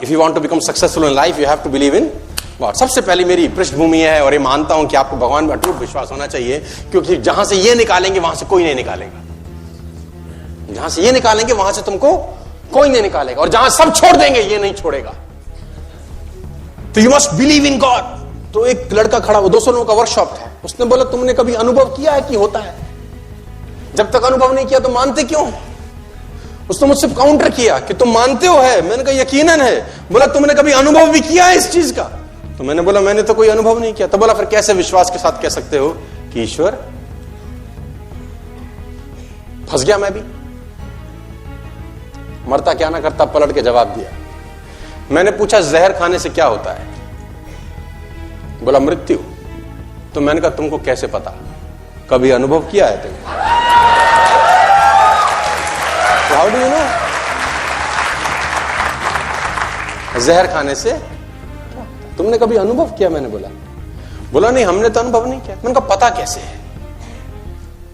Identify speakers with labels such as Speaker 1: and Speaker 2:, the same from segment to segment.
Speaker 1: If you want to become successful in life you have to believe in God. सबसे पहली मेरी पृष्ठभूमि है और ये मानता हूं कि आपको भगवान में अटूट विश्वास होना चाहिए, क्योंकि जहां से ये निकालेंगे वहां से कोई नहीं निकालेगा। जहां से ये निकालेंगे वहां से तुमको कोई नहीं निकालेगा, और जहां सब छोड़ देंगे ये नहीं छोड़ेगा। तो you must believe in God. तो एक लड़का खड़ा, वो 200 लोगों का वर्कशॉप था, उसने बोला तुमने कभी अनुभव किया है कि होता है? जब तक अनुभव नहीं किया तो मानते क्यों? उसने मुझसे काउंटर किया कि तुम मानते हो है। मैंने कहा यकीनन है। बोला तुमने कभी अनुभव भी किया है इस चीज का? तो मैंने बोला मैंने तो कोई अनुभव नहीं किया। तो बोला फिर कैसे विश्वास के साथ कह सकते हो कि ईश्वर? फंस गया मैं भी। मरता क्या ना करता पलट के जवाब दिया। मैंने पूछा जहर खाने से क्या होता है? बोला मृत्यु। तो मैंने कहा तुमको कैसे पता? कभी अनुभव किया है तुमने? How do you know? जहर खाने से तुमने कभी अनुभव किया? मैंने बोला नहीं हमने तो अनुभव नहीं किया। मैंने कहा पता कैसे है?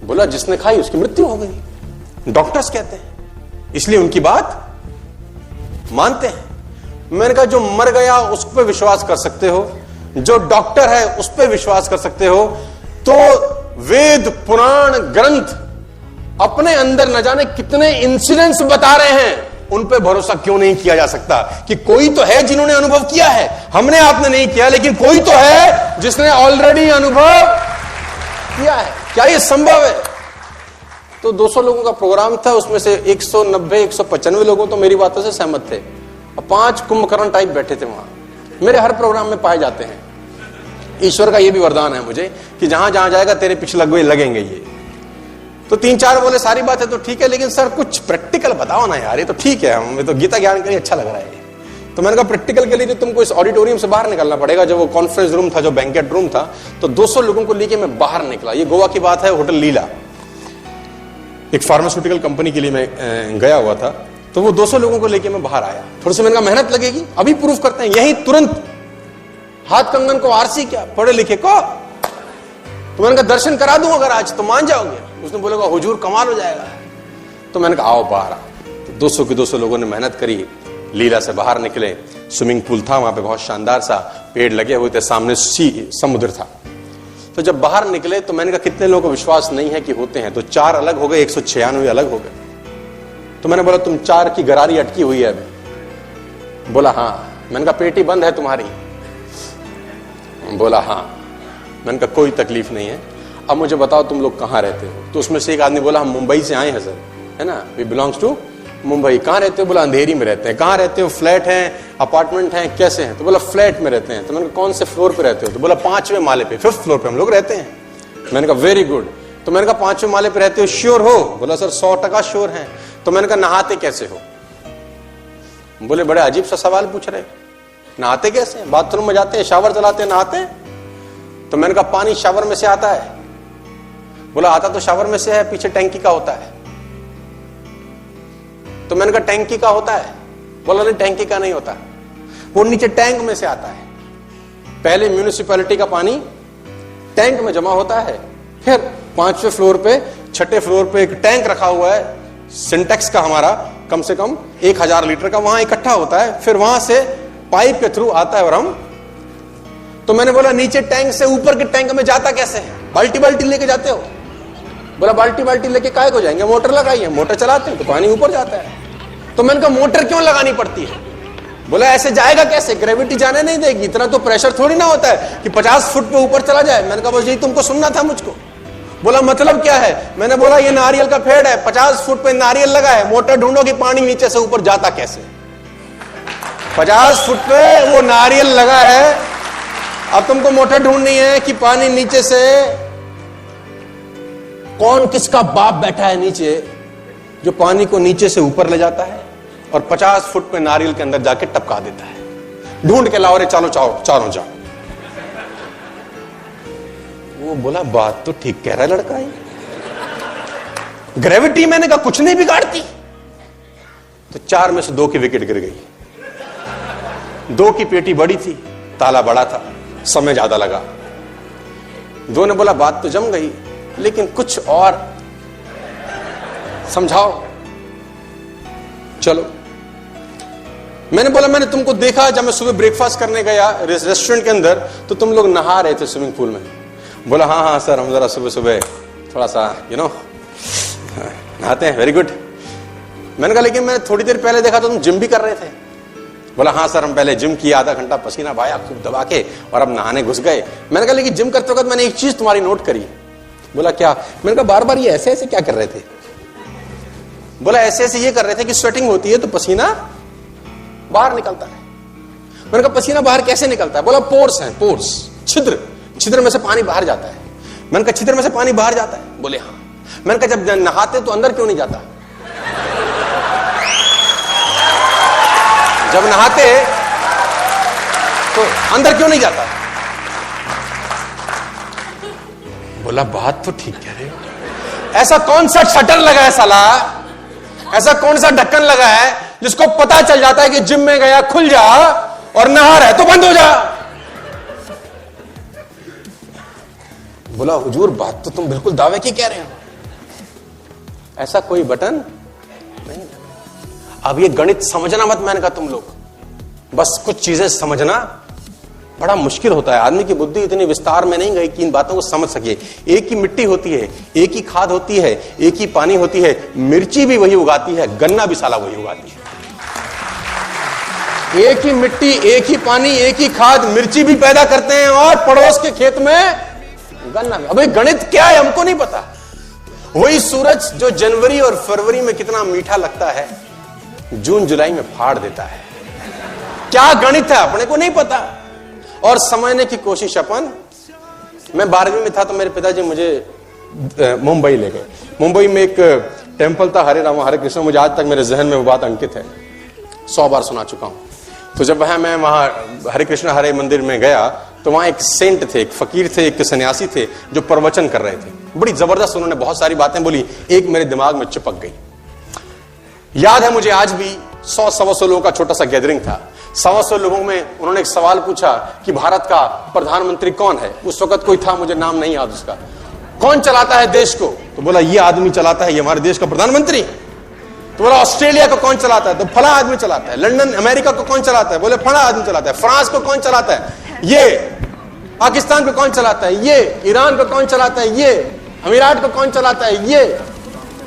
Speaker 1: बोला जिसने खाई उसकी मृत्यु हो गई, डॉक्टर्स कहते हैं, इसलिए उनकी बात मानते हैं। मैंने कहा जो मर गया उस पर विश्वास कर सकते हो, जो डॉक्टर है उस पर विश्वास कर सकते हो, तो वेद पुराण ग्रंथ अपने अंदर न जाने कितने इंसिडेंट्स बता रहे हैं, उन पे भरोसा क्यों नहीं किया जा सकता कि कोई तो है जिन्होंने अनुभव किया है। हमने आपने नहीं किया, लेकिन कोई तो है जिसने ऑलरेडी अनुभव किया है। क्या ये संभव है? तो 200 लोगों का प्रोग्राम था, उसमें से 190-195 लोगों तो मेरी बातों से सहमत थे, और 5 कुंभकर्ण टाइप बैठे थे वहां। मेरे हर प्रोग्राम में पाए जाते हैं। ईश्वर का ये भी वरदान है मुझे कि जहां जहां जाएगा तेरे पीछे लगेंगे ये। तो 3-4 बोले सारी बात है तो ठीक है, लेकिन सर कुछ प्रैक्टिकल बताओ ना यार। ये तो ठीक है, हमें तो गीता ज्ञान के लिए अच्छा लग रहा है। तो मैंने कहा प्रैक्टिकल के लिए तो तुमको इस ऑडिटोरियम से बाहर निकलना पड़ेगा। जब वो कॉन्फ्रेंस रूम था, जो बैंकेट रूम था, तो 200 लोगों को लेके मैं बाहर निकला। ये गोवा की बात है, होटल लीला, एक फार्मास्यूटिकल कंपनी के लिए मैं गया हुआ था। तो वो 200 लोगों को लेके मैं बाहर आया। थोड़ी सी मैंने कहा मेहनत लगेगी, अभी प्रूफ करते हैं, यही तुरंत हाथ कंगन को आरसी क्या पढ़े लिखे को। तो मैंने कहा दर्शन करा दूं अगर आज तो मान जाओगे? उसने बोलेगा हुजूर कमाल हो जाएगा। तो मैंने कहा आओ बाहर। तो 200 के 200 लोगों ने मेहनत करी, लीला से बाहर निकले। स्विमिंग पूल था वहां पे, बहुत शानदार सा, पेड़ लगे हुए थे, सामने समुद्र था। तो जब बाहर निकले तो मैंने कहा कितने लोगों को विश्वास नहीं है कि होते हैं? तो 4 अलग हो गए, 196 अलग हो गए। तो मैंने बोला तुम 4 की गरारी अटकी हुई है अभी? बोला हाँ। मैंने कहा पेटी बंद है तुम्हारी? बोला हाँ। मैंने कहा कोई तकलीफ नहीं है, अब मुझे बताओ तुम लोग कहाँ रहते हो? तो उसमें से एक आदमी बोला हम मुंबई से आए हैं सर, है ना, वी बिलोंग्स टू मुंबई। कहाँ रहते हो? बोला अंधेरी में रहते हैं। कहाँ रहते हो? फ्लैट है, अपार्टमेंट है, कैसे हैं? तो बोला फ्लैट में रहते हैं। तो मैंने कहा कौन से फ्लोर पे रहते हो? तो बोला 5वें माले पे, 5th फ्लोर पे हम लोग रहते हैं। मैंने कहा वेरी गुड। तो मैंने कहा 5वें माले पे रहते हो, श्योर हो? बोला सर 100% श्योर है। तो मैंने कहा नहाते कैसे हो? बोले बड़े अजीब सा सवाल पूछ रहे, नहाते कैसे? बाथरूम में जाते हैं, शावर चलाते हैं, नहाते हैं? तो मैंने कहा पानी शावर में से आता है? बोला आता तो शावर में से है, पीछे टैंकी का होता है। तो मैंने कहा टैंकी का होता है? बोला नहीं टैंकी का नहीं होता, वो नीचे टैंक में से आता है। पहले म्यूनिसिपैलिटी का पानी टैंक में जमा होता है, फिर 5वें फ्लोर पे, 6ठे फ्लोर पे एक टैंक रखा हुआ है सिंटेक्स का, हमारा कम से कम 1000 लीटर का, वहां इकट्ठा होता है, फिर वहां से पाइप के थ्रू आता है और हम। तो मैंने बोला नीचे टैंक से ऊपर के टैंक में जाता कैसे है? बाल्टी लेके जाते हो? बोला बाल्टी लेके काहे को जाएंगे, मोटर लगाई है, मोटर चलाते हैं तो पानी ऊपर जाता है। तो मैंने कहा मोटर क्यों लगानी पड़ती है? बोला ऐसे जाएगा कैसे, ग्रेविटी जाने नहीं देगी, इतना तो प्रेशर थोड़ी ना होता है कि 50 फुट पे ऊपर चला जाए। मैंने कहा बस यही तुमको सुनना था मुझको। बोला मतलब क्या है? मैंने बोला ये नारियल का पेड़ है, 50 फुट पे नारियल लगा है, मोटर ढूंढो कि पानी नीचे से ऊपर जाता कैसे। 50 फुट पे वो नारियल लगा है, अब तुमको मोटर ढूंढनी है कि पानी नीचे से, कौन किसका बाप बैठा है नीचे जो पानी को नीचे से ऊपर ले जाता है और 50 फुट पे नारियल के अंदर जाके टपका देता है। ढूंढ के लाओ रे, चलो चारों जाओ। वो बोला बात तो ठीक कह रहा है लड़का है, ग्रेविटी मैंने कहा कुछ नहीं बिगाड़ती। तो 4 में से 2 की विकेट गिर गई। 2 की पेटी बड़ी थी, ताला बड़ा था, समय ज्यादा लगा। 2 ने बोला बात तो जम गई, लेकिन कुछ और समझाओ। चलो मैंने बोला मैंने तुमको देखा जब मैं सुबह ब्रेकफास्ट करने गया रेस्टोरेंट के अंदर, तो तुम लोग नहा रहे थे स्विमिंग पूल में। बोला हाँ हाँ सर, हम जरा सुबह सुबह थोड़ा सा नहाते हैं। Very good. मैंने कहा लेकिन मैंने थोड़ी देर पहले देखा तो तुम जिम भी कर रहे थे। बोला हाँ सर, हम पहले जिम किया, आधा घंटा पसीना बहाया खूब दबा के, और अब नहाने घुस गए। मैंने कहा लेकिन जिम करते वक्त मैंने एक चीज तुम्हारी नोट करी। बोला क्या? मैंने कहा बार बार ये ऐसे ऐसे क्या कर रहे थे? बोला ऐसे ऐसे ये कर रहे थे कि स्वेटिंग होती है तो पसीना बाहर निकलता है। मैंने कहा पसीना बाहर कैसे निकलता है? बोला पोर्स हैं, पोर्स, छिद्र, छिद्र में से पानी बाहर जाता है। मैंने कहा छिद्र में से पानी बाहर जाता है? बोले हाँ। मैंने कहा जब नहाते तो अंदर क्यों नहीं जाता? जब नहाते तो अंदर क्यों नहीं जाता? बोला बात तो ठीक कह रहे हो। ऐसा कौन सा शटर लगा है साला, ऐसा कौन सा ढक्कन लगा है जिसको पता चल जाता है कि जिम में गया खुल जा और नहा रहा है तो बंद हो जा? बोला हुजूर बात तो तुम बिल्कुल दावे की कह रहे हो, ऐसा कोई बटन नहीं। अब ये गणित समझना मत, मैंने कहा तुम लोग बस कुछ चीजें समझना बड़ा मुश्किल होता है। आदमी की बुद्धि इतनी विस्तार में नहीं गई कि इन बातों को समझ सके। एक ही मिट्टी होती है, एक ही खाद होती है, एक ही पानी होती है, मिर्ची भी वही उगाती है, गन्ना भी साला वही उगाती है। एक ही मिट्टी, एक ही पानी, एक ही खाद, मिर्ची भी पैदा करते हैं और पड़ोस के खेत में गन्ना भी। अबे गणित क्या है हमको नहीं पता। वही सूरज जो जनवरी और फरवरी में कितना मीठा लगता है, जून जुलाई में फाड़ देता है। क्या गणित है अपने को नहीं पता, और समझने की कोशिश अपन। मैं 12वीं में था तो मेरे पिताजी मुझे मुंबई ले गए। मुंबई में एक टेंपल था, हरे राम हरे कृष्ण, मुझे आज तक मेरे जहन में वो बात अंकित है, 100 बार सुना चुका हूं। तो जब मैं वहां हरे कृष्ण हरे मंदिर में गया तो वहां एक सेंट थे, एक फकीर थे, एक सन्यासी थे जो प्रवचन कर रहे थे। बड़ी जबरदस्त उन्होंने बहुत सारी बातें बोली, एक मेरे दिमाग में चिपक गई। याद है मुझे आज भी, 100-125 लोगों का छोटा सा गैदरिंग था। 125 लोगों में उन्होंने एक सवाल पूछा कि भारत का प्रधानमंत्री कौन है। उस वक्त कोई था, मुझे नाम नहीं याद उसका। कौन चलाता है देश को? तो बोला ये आदमी चलाता है, ये हमारे देश का प्रधानमंत्री। तो बोला ऑस्ट्रेलिया को कौन चलाता है? तो फला आदमी चलाता है। लंदन अमेरिका को कौन चलाता है? बोले फला आदमी चलाता है। फ्रांस को कौन चलाता है? ये। पाकिस्तान को कौन चलाता है? ये। ईरान को कौन चलाता है? ये। अमीरात को कौन चलाता है? ये।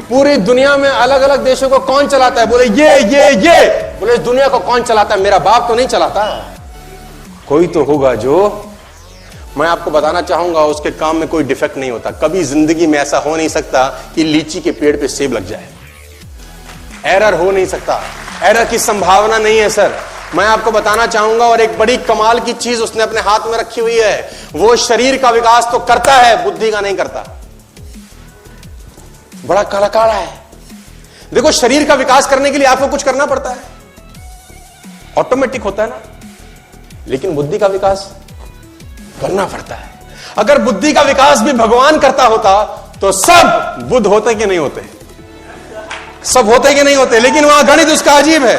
Speaker 1: पूरी दुनिया में अलग अलग देशों को कौन चलाता है? बोले ये। बोले इस दुनिया को कौन चलाता है? मेरा बाप तो नहीं चलाता, कोई तो होगा जो। मैं आपको बताना चाहूंगा उसके काम में कोई डिफेक्ट नहीं होता। कभी जिंदगी में ऐसा हो नहीं सकता कि लीची के पेड़ पे सेब लग जाए। एरर हो नहीं सकता, एरर की संभावना नहीं है सर। मैं आपको बताना चाहूंगा, और एक बड़ी कमाल की चीज उसने अपने हाथ में रखी हुई है। वो शरीर का विकास तो करता है, बुद्धि का नहीं करता। बड़ा कलाकार है। देखो शरीर का विकास करने के लिए आपको कुछ करना पड़ता है, ऑटोमेटिक होता है ना, लेकिन बुद्धि का विकास करना पड़ता है। अगर बुद्धि का विकास भी भगवान करता होता तो सब बुद्ध होते कि नहीं होते? सब होते कि नहीं होते? लेकिन वहां गणित उसका अजीब है।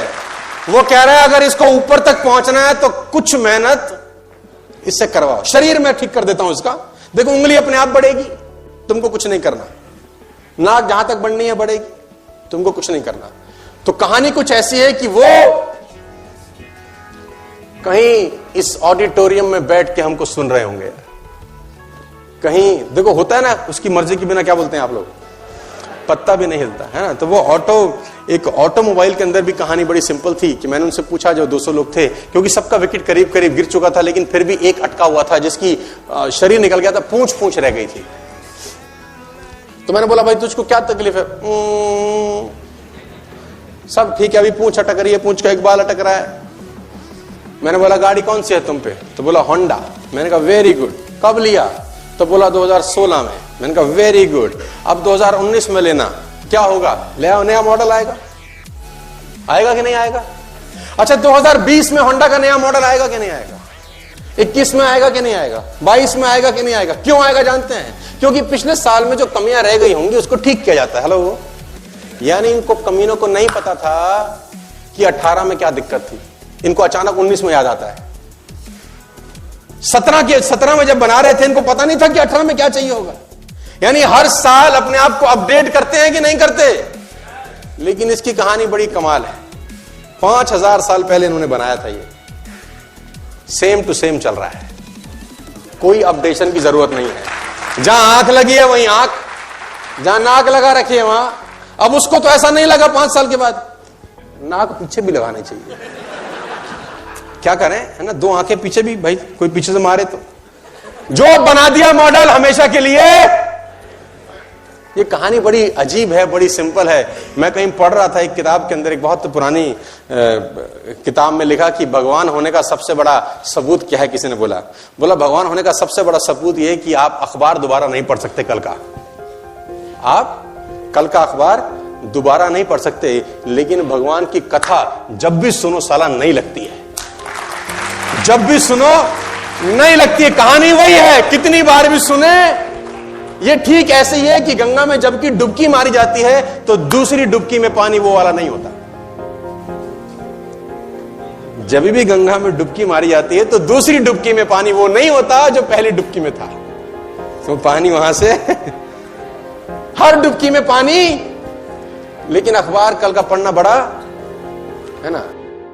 Speaker 1: वो कह रहा है अगर इसको ऊपर तक पहुंचना है तो कुछ मेहनत इससे करवाओ। शरीर में ठीक कर देता हूं इसका, देखो उंगली अपने आप बढ़ेगी, तुमको कुछ नहीं करना। नाक जहां तक बढ़नी है बढ़ेगी, तुमको कुछ नहीं करना। तो कहानी कुछ ऐसी है कि वो कहीं इस ऑडिटोरियम में बैठ के हमको सुन रहे होंगे, कहीं देखो होता है ना, उसकी मर्जी के बिना क्या बोलते हैं आप लोग, पत्ता भी नहीं हिलता है ना। तो वो एक ऑटोमोबाइल के अंदर भी कहानी बड़ी सिंपल थी कि मैंने उनसे पूछा, जो 200 लोग थे, क्योंकि सबका विकेट करीब करीब गिर चुका था, लेकिन फिर भी एक अटका हुआ था जिसकी शरीर निकल गया था, पूंछ रह गई थी। तो मैंने बोला भाई तुझको क्या तकलीफ है? सब ठीक है, अभी पूंछ अटक रही है, पूंछ का एक बाल अटक रहा है। मैंने बोला गाड़ी कौन सी है तुम पे? तो बोला होंडा। मैंने कहा वेरी गुड, कब लिया? तो बोला 2016 में। मैंने कहा वेरी गुड, अब 2019 में लेना, क्या होगा? ले आओ, नया मॉडल आएगा। आएगा कि नहीं आएगा? अच्छा 2020 में होंडा का नया मॉडल आएगा कि नहीं आएगा? 21 में आएगा कि नहीं आएगा? 22 में आएगा कि नहीं आएगा? क्यों आएगा जानते हैं? क्योंकि पिछले साल में जो कमियां रह गई होंगी उसको ठीक किया जाता है। हेलो, यानी इनको कमीनों को नहीं पता था कि 18 में क्या दिक्कत थी, इनको अचानक 19 में याद आता है। 17 में जब बना रहे थे इनको पता नहीं था कि 18 में क्या चाहिए होगा। यानी हर साल अपने आप को अपडेट करते हैं कि नहीं करते? लेकिन इसकी कहानी बड़ी कमाल है। 5000 साल पहले इन्होंने बनाया था। ये सेम टू सेम चल रहा है, कोई अपडेशन की जरूरत नहीं है। जहां आंख लगी है वहीं आंख, जहां नाक लगा रखी है वहां। अब उसको तो ऐसा नहीं लगा 5 साल के बाद, नाक पीछे भी लगानी चाहिए। क्या करें, है ना, 2 आंखें पीछे भी, भाई कोई पीछे से मारे तो। जो बना दिया मॉडल हमेशा के लिए। ये कहानी बड़ी अजीब है, बड़ी सिंपल है। मैं कहीं पढ़ रहा था एक किताब के अंदर, एक बहुत पुरानी किताब में लिखा कि भगवान होने का सबसे बड़ा सबूत क्या है। किसी ने बोला भगवान होने का सबसे बड़ा सबूत यह कि आप अखबार दोबारा नहीं पढ़ सकते कल का। आप कल का अखबार दोबारा नहीं पढ़ सकते, लेकिन भगवान की कथा जब भी सुनो साला नहीं लगती है। जब भी सुनो नहीं लगती है। कहानी वही है, कितनी बार भी सुने। ये ठीक ऐसे ही है कि गंगा में जबकि डुबकी मारी जाती है तो दूसरी डुबकी में पानी वो वाला नहीं होता। जब भी गंगा में डुबकी मारी जाती है तो दूसरी डुबकी में पानी वो नहीं होता जो पहली डुबकी में था। तो पानी वहां से हर डुबकी में पानी। लेकिन अखबार कल का पढ़ना बड़ा, है ना,